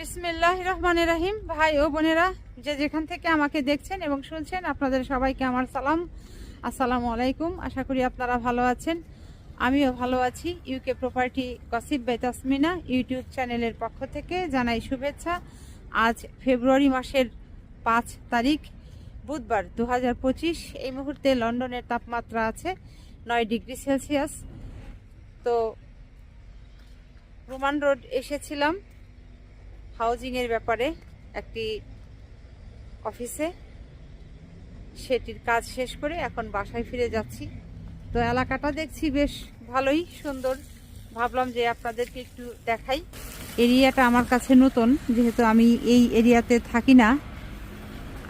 বিসমিল্লাহির রহমানির রহিম। ভাই ও বোনেরা, যে যেখান থেকে আমাকে দেখছেন এবং শুনছেন, আপনাদের সবাইকে আমার সালাম, আসসালামু আলাইকুম। আশা করি আপনারা ভালো আছেন, আমিও ভালো আছি। UK property gossip by Tasmina YouTube চ্যানেলের পক্ষ থেকে জানাই শুভেচ্ছা। আজ ফেব্রুয়ারি মাসের 5 তারিখ বুধবার 2025। এই মুহূর্তে লন্ডনের তাপমাত্রা আছে 9 ডিগ্রি সেলসিয়াস। তো রোমান রোড এসেছিলাম হাউজিংয়ের ব্যাপারে একটি অফিসে, সেটির কাজ শেষ করে এখন বাসায় ফিরে যাচ্ছি। তো এলাকাটা দেখছি বেশ ভালোই সুন্দর, ভাবলাম যে আপনাদেরকে একটু দেখাই। এরিয়াটা আমার কাছে নতুন, যেহেতু আমি এই এরিয়াতে থাকি না,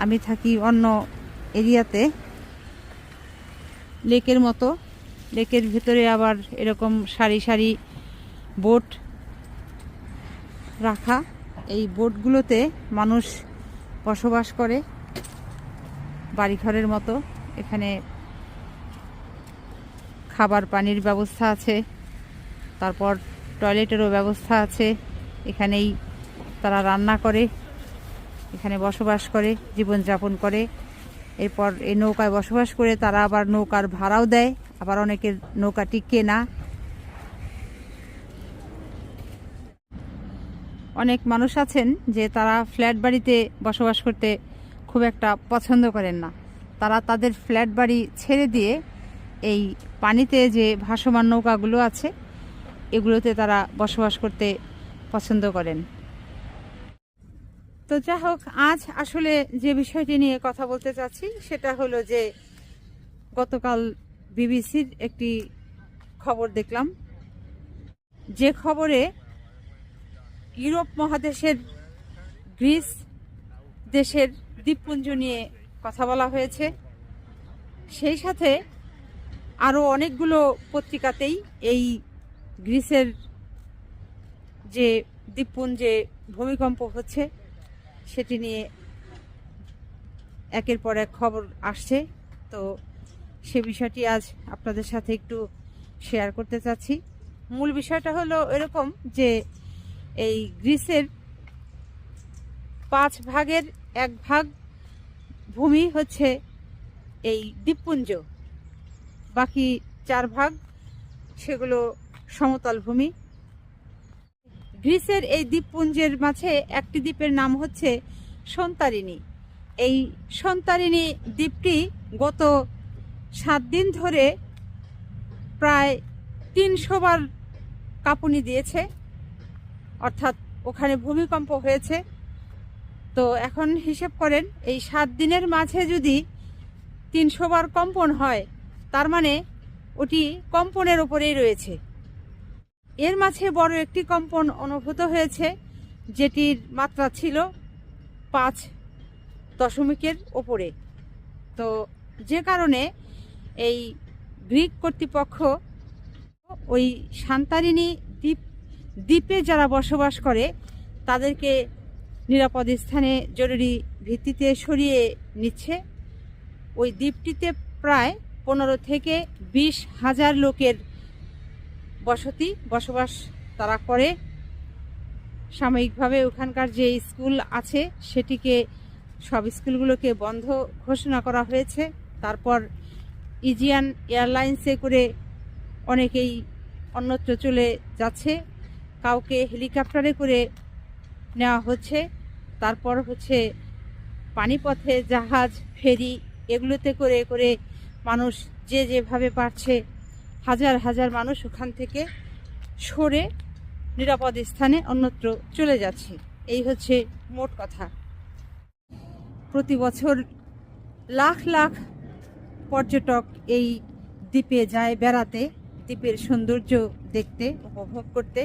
আমি থাকি অন্য এরিয়াতে। লেকের মতো, লেকের ভিতরে আবার এরকম সারি সারি বোট রাখা। এই বোটগুলোতে মানুষ বসবাস করে বাড়িঘরের মতো। এখানে খাবার পানির ব্যবস্থা আছে, তারপর টয়লেটেরও ব্যবস্থা আছে। এখানেই তারা রান্না করে, এখানে বসবাস করে, জীবনযাপন করে। এরপর এই নৌকায় বসবাস করে তারা আবার নৌকার ভাড়াও দেয়, আবার অনেকের নৌকাটি কেনা। অনেক মানুষ আছেন যে তারা ফ্ল্যাট বাড়িতে বসবাস করতে খুব একটা পছন্দ করেন না। তারা তাদের ফ্ল্যাট বাড়ি ছেড়ে দিয়ে এই পানিতে যে ভাসমান নৌকাগুলো আছে এগুলোতে তারা বসবাস করতে পছন্দ করেন। তো যা হোক, আজ আসলে যে বিষয়টি নিয়ে কথা বলতে চাচ্ছি সেটা হলো যে গতকাল বিবিসির একটি খবর দেখলাম, যে খবরে ইউরোপ মহাদেশের গ্রিস দেশের দ্বীপপুঞ্জ নিয়ে কথা বলা হয়েছে। সেই সাথে আরও অনেকগুলো পত্রিকাতেই এই গ্রিসের যে দ্বীপপুঞ্জে ভূমিকম্প হচ্ছে সেটি নিয়ে একের পর এক খবর আসছে। তো সে বিষয়টি আজ আপনাদের সাথে একটু শেয়ার করতে চাচ্ছি। মূল বিষয়টা হলো এরকম যে এই গ্রিসের 5 ভাগের 1 ভাগ ভূমি হচ্ছে এই দ্বীপপুঞ্জ, বাকি 4 ভাগ সেগুলো সমতল ভূমি। গ্রিসের এই দ্বীপপুঞ্জের মাঝে একটি দ্বীপের নাম হচ্ছে সন্তারিণী। এই সন্তারিণী দ্বীপটি গত 7 দিন ধরে প্রায় 300 বার কাঁপুনি দিয়েছে, অর্থাৎ ওখানে ভূমিকম্প হয়েছে। তো এখন হিসেব করেন, এই 7 দিনের মাঝে যদি 300 বার কম্পন হয়, তার মানে ওটি কম্পনের ওপরেই রয়েছে। এর মাঝে বড় একটি কম্পন অনুভূত হয়েছে, যেটির মাত্রা ছিল 5 দশমিকের ওপরে। তো যে কারণে এই গ্রিক কর্তৃপক্ষ ওই সন্তারিণী দ্বীপে যারা বসবাস করে তাদেরকে নিরাপদ স্থানে জরুরি ভিত্তিতে সরিয়ে নিচ্ছে। ওই দ্বীপটিতে প্রায় 15 থেকে 20 হাজার লোকের বসবাস তারা করে। সাময়িকভাবে ওখানকার যে স্কুল আছে সেটিকে, সব স্কুলগুলোকে বন্ধ ঘোষণা করা হয়েছে। তারপর ইজিয়ান এয়ারলাইন্সে করে অনেকেই অন্যত্র চলে যাচ্ছে, কাউকে হেলিকপ্টারে করে নেওয়া হচ্ছে। তারপর হচ্ছে পানিপথে জাহাজ, ফেরি, এগুলোতে করে করে মানুষ যে যেভাবে পারছে হাজার হাজার মানুষ ওখান থেকে সরে নিরাপদ স্থানে অন্যত্র চলে যাচ্ছে। এই হচ্ছে মোট কথা। প্রতি বছর লাখ লাখ পর্যটক এই দ্বীপে যায় বেড়াতে, দ্বীপের সৌন্দর্য দেখতে, উপভোগ করতে।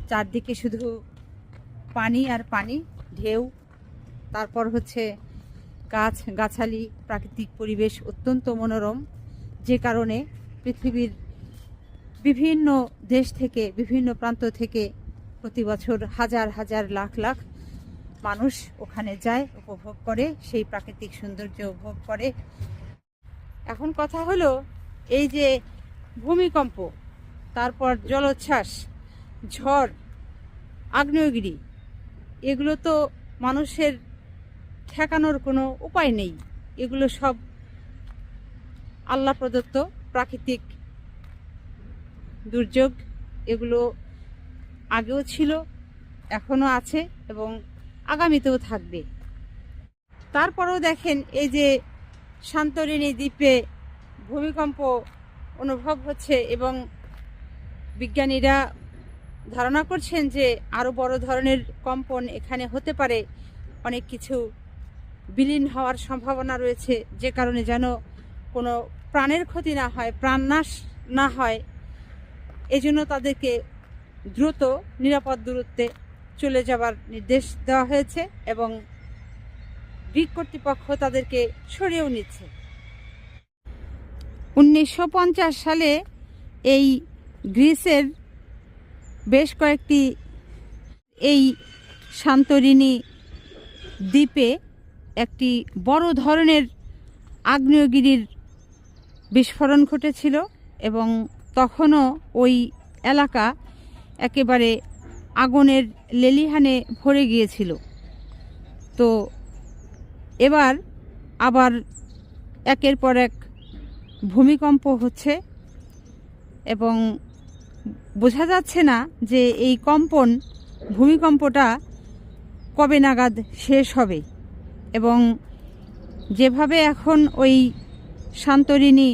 চারদিকে শুধু পানি আর পানি, ঢেউ। তারপর হচ্ছে গাছ গাছালি, প্রাকৃতিক পরিবেশ অত্যন্ত মনোরম, যে কারণে পৃথিবীর বিভিন্ন দেশ থেকে, বিভিন্ন প্রান্ত থেকে প্রতি বছর হাজার হাজার লাখ লাখ মানুষ ওখানে যায়, উপভোগ করে, সেই প্রাকৃতিক সৌন্দর্য উপভোগ করে। এখন কথা হলো, এই যে ভূমিকম্প, তারপর জলোচ্ছ্বাস, ঝড়, আগ্নেয়গিরি, এগুলো তো মানুষের ঠেকানোর কোনো উপায় নেই। এগুলো সব আল্লাহ প্রদত্ত প্রাকৃতিক দুর্যোগ। এগুলো আগেও ছিল, এখনও আছে এবং আগামীতেও থাকবে। তারপরেও দেখেন, এই যে সান্তরিণী দ্বীপে ভূমিকম্প অনুভব হচ্ছে এবং বিজ্ঞানীরা ধারণা করছেন যে আরও বড় ধরনের কম্পন এখানে হতে পারে। অনেক কিছু বিলীন হওয়ার সম্ভাবনা রয়েছে, যে কারণে যেন কোনো প্রাণের ক্ষতি না হয়, প্রাণনাশ না হয়, এজন্য তাদেরকে দ্রুত নিরাপদ দূরত্বে চলে যাবার নির্দেশ দেওয়া হয়েছে এবং গ্রিক কর্তৃপক্ষ তাদেরকে সরিয়েও নিচ্ছে। 1950 সালে এই গ্রিসের বেশ কয়েকটি এই সান্তরিণী দ্বীপে একটি বড় ধরনের আগ্নেয়গিরির বিস্ফোরণ ঘটেছিল এবং তখনও ওই এলাকা একেবারে আগুনের লেলিহানে ভরে গিয়েছিল। তো এবার আবার একের পর এক ভূমিকম্প হচ্ছে এবং বোঝা যাচ্ছে না যে এই ভূমিকম্পটা কবে নাগাদ শেষ হবে। এবং যেভাবে এখন ওই সান্তরিণী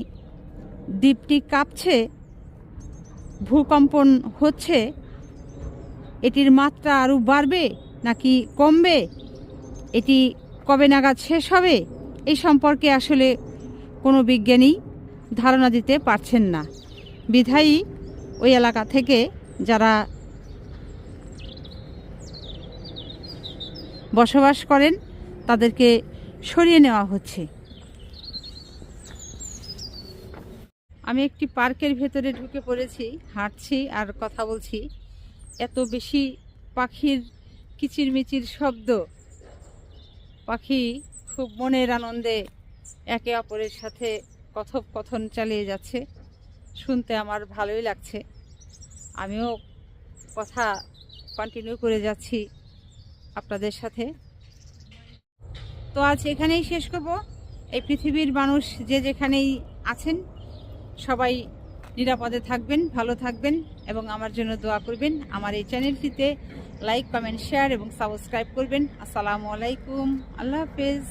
দ্বীপটি কাঁপছে, ভূকম্পন হচ্ছে, এটির মাত্রা আরও বাড়বে নাকি কমবে, এটি কবে নাগাদ শেষ হবে, এই সম্পর্কে আসলে কোনো বিজ্ঞানী ধারণা দিতে পারছেন না। বিধায়ী ওই এলাকা থেকে যারা বসবাস করেন তাদেরকে সরিয়ে নেওয়া হচ্ছে। আমি একটি পার্কের ভেতরে ঢুকে পড়েছি, হাঁটছি আর কথা বলছি। এত বেশি পাখির কিচিরমিচির শব্দ, পাখি খুব মনের আনন্দে একে অপরের সাথে কথোপকথন চালিয়ে যাচ্ছে, শুনতে আমার ভালোই লাগছে। আমিও কথা কন্টিনিউ করে যাচ্ছি আপনাদের সাথে। তো আজ এখানেই শেষ করব। এই পৃথিবীর মানুষ যে যেখানেই আছেন সবাই নিরাপদে থাকবেন, ভালো থাকবেন এবং আমার জন্য দোয়া করবেন। আমার এই চ্যানেলটিতে লাইক, কমেন্ট, শেয়ার এবং সাবস্ক্রাইব করবেন। আসসালামু আলাইকুম, আল্লাহ হাফেজ।